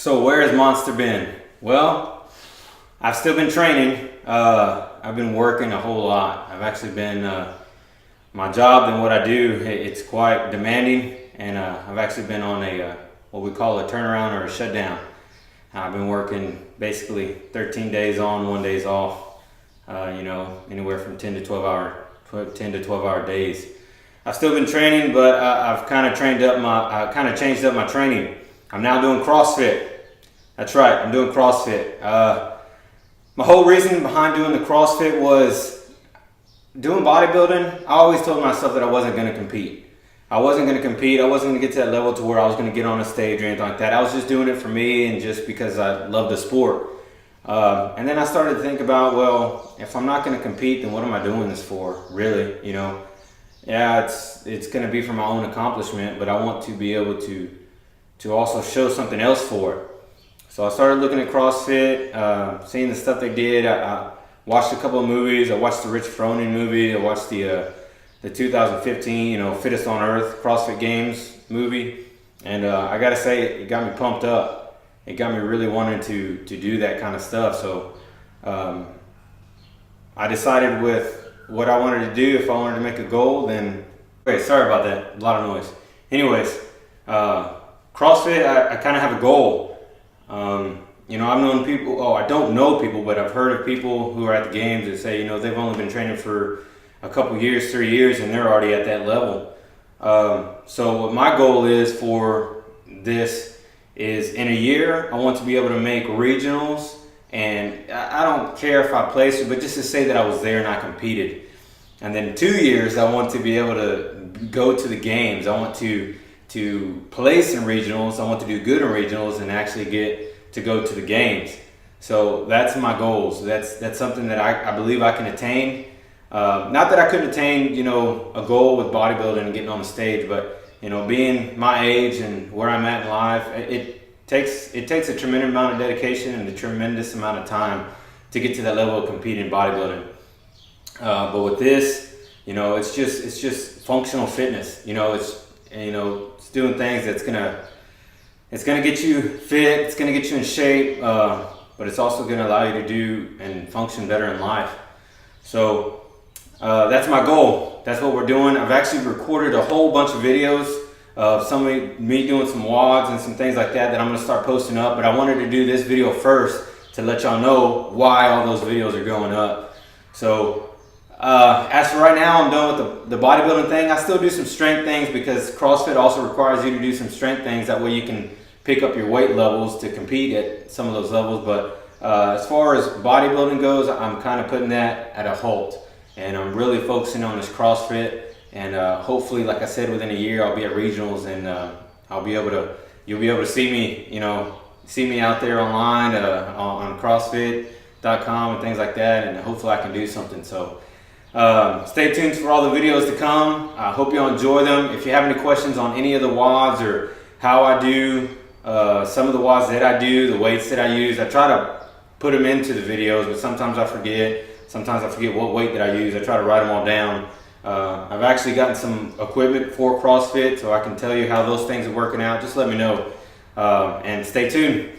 So where has Monster been? Well, I've still been training. I've been working a whole lot. I've actually been, my job and what I do, it's quite demanding. And I've actually been on what we call a turnaround or a shutdown. I've been working basically 13 days on, 1 days off, anywhere from 10 to 12 hour days. I've still been training, but I've kind of changed up my training. I'm now doing CrossFit. That's right, I'm doing CrossFit. My whole reason behind doing the CrossFit was doing bodybuilding. I always told myself that I wasn't going to compete. I wasn't going to get to that level to where I was going to get on a stage or anything like that. I was just doing it for me and just because I love the sport. And then I started to think about, well, if I'm not going to compete, then what am I doing this for, really? Yeah, it's going to be for my own accomplishment, but I want to be able to also show something else for it. So I started looking at CrossFit, seeing the stuff they did. I watched a couple of movies. I watched the Rich Froning movie. I watched the 2015, Fittest on Earth CrossFit Games movie. And I got to say, it got me pumped up. It got me really wanting to do that kind of stuff. So I decided with what I wanted to do, if I wanted to make a goal, then... Wait, sorry about that. A lot of noise. Anyways, CrossFit, I kind of have a goal. I've known people, I don't know people, but I've heard of people who are at the games that say, they've only been training for a couple years, 3 years, and they're already at that level. So what my goal is for this is in a year, I want to be able to make regionals, and I don't care if I placed, but just to say that I was there and I competed. And then 2 years, I want to be able to go to the games. I want to place in regionals. I want to do good in regionals and actually get to go to the games. So that's my goals. That's something that I believe I can attain. Not that I couldn't attain, a goal with bodybuilding and getting on the stage, but being my age and where I'm at in life, it takes a tremendous amount of dedication and a tremendous amount of time to get to that level of competing in bodybuilding. But with this, it's just functional fitness. It's doing things that's gonna get you fit, it's gonna get you in shape, but it's also gonna allow you to do and function better in life. So that's my goal. That's what we're doing. I've actually recorded a whole bunch of videos of me doing some WODs and some things like that I'm gonna start posting up, but I wanted to do this video first to let y'all know why all those videos are going up. So as for right now, I'm done with the bodybuilding thing. I still do some strength things because CrossFit also requires you to do some strength things. That way you can pick up your weight levels to compete at some of those levels. But as far as bodybuilding goes, I'm kind of putting that at a halt. And I'm really focusing on this CrossFit. And hopefully, like I said, within a year, I'll be at regionals and you'll be able to see me out there online on CrossFit.com and things like that. And hopefully I can do something. So stay tuned for all the videos to come. I hope y'all enjoy them. If you have any questions on any of the WODs or how I do some of the WODs that I do, the weights that I use, I try to put them into the videos, but sometimes I forget. Sometimes I forget what weight that I use. I try to write them all down. I've actually gotten some equipment for CrossFit, so I can tell you how those things are working out. Just let me know. And stay tuned.